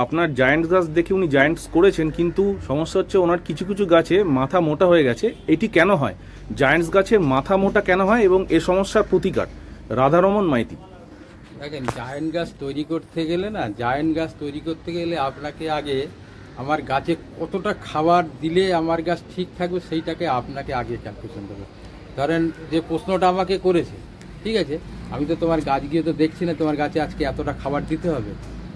আপনার জায়ান্ট গাছ দেখে উনি জায়ান্টস করেছেন, কিন্তু সমস্যা হচ্ছে ওনার কিছু কিছু গাছে মাথা মোটা হয়ে গেছে। এটি কেন হয়? জায়ান্টস গাছের মাথা মোটা কেন হয় এবং এ সমস্যার প্রতিকার? রাধারমন মাইতি। দেখেন, জায়ান্ট গাছ তৈরি করতে গেলে আপনাকে আগে আমার গাছে কতটা খাবার দিলে আমার গাছ ঠিক থাকবে সেইটাকে আপনাকে আগে ক্যালকুলেশন দেবে। ধরেন যে প্রশ্নটা আমাকে করেছে, ঠিক আছে, আমি তো তোমার গাছ গিয়ে তো দেখছি না তোমার গাছে আজকে এতটা খাবার দিতে হবে।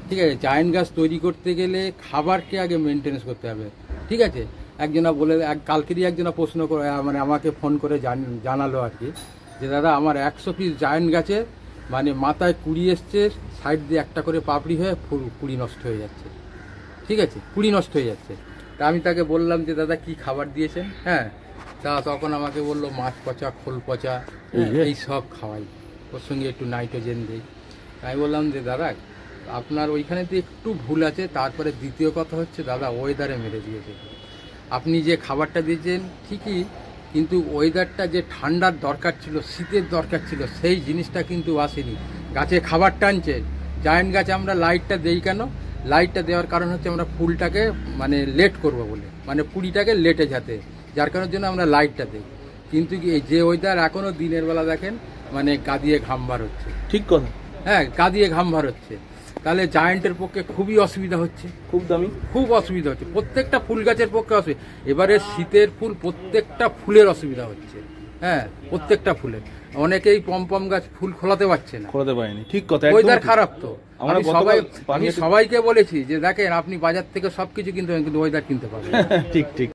ঠিক আছে, জায়ান্ট গাছ তৈরি করতে গেলে খাবারকে আগে মেনটেন্স করতে হবে। ঠিক আছে, কালকেরই একজনা প্রশ্ন করে মানে আমাকে ফোন করে জানালো আর কি, যে দাদা আমার 100 পিস জায়ান্ট গাছে মানে মাথায় কুড়ি এসছে, সাইড দিয়ে একটা করে পাপড়ি হয়ে কুড়ি নষ্ট হয়ে যাচ্ছে। ঠিক আছে, কুড়ি নষ্ট হয়ে যাচ্ছে। তা আমি তাকে বললাম যে দাদা কি খাবার দিয়েছেন? হ্যাঁ, তা তখন আমাকে বললো মাছ পচা, খোল পচা, এই সব খাওয়াই, ওর সঙ্গে একটু নাইট্রোজেন দিই। আমি বললাম যে দাদা আপনার ওইখানে তো একটু ভুল আছে। তারপরে দ্বিতীয় কথা হচ্ছে দাদা ওয়েদারে মেরে দিয়েছে। আপনি যে খাবারটা দিয়েছেন ঠিকই, কিন্তু ওয়েদারটা যে ঠান্ডার দরকার ছিল, শীতের দরকার ছিল, সেই জিনিসটা কিন্তু আসেনি। গাছে খাবার টানছে। জায়ান্ট গাছে আমরা লাইটটা দেই কেন? লাইটটা দেওয়ার কারণ হচ্ছে আমরা ফুলটাকে মানে লেট করবো বলে, মানে কুড়িটাকে লেটে যাতে, যার কারণের জন্য আমরা লাইটটা দিই। কিন্তু এই যে ওয়েদার এখনও দিনের বেলা দেখেন মানে কাঁদিয়ে ঘাম বার হচ্ছে। ঠিক কথা। হ্যাঁ, কাঁদিয়ে ঘাম বার হচ্ছে। তাহলে জায়ান্টের পক্ষে খুবই অসুবিধা হচ্ছে, খুব অসুবিধা হচ্ছে। প্রত্যেকটা ফুল গাছের পক্ষে অসুবিধা। এবারে শীতের ফুল প্রত্যেকটা ফুলের অসুবিধা হচ্ছে। হ্যাঁ, প্রত্যেকটা ফুলের। অনেকেই পম গাছ ফুল খোলাতে পারছে না, খোলাতে পারেনি। ঠিক কথা। ওয়েদার খারাপ তো আমি সবাইকে বলেছি যে দেখেন আপনি বাজার থেকে সবকিছু কিনতে পারেন, কিন্তু ওয়েদার কিনতে পারবেন। ঠিক ঠিক।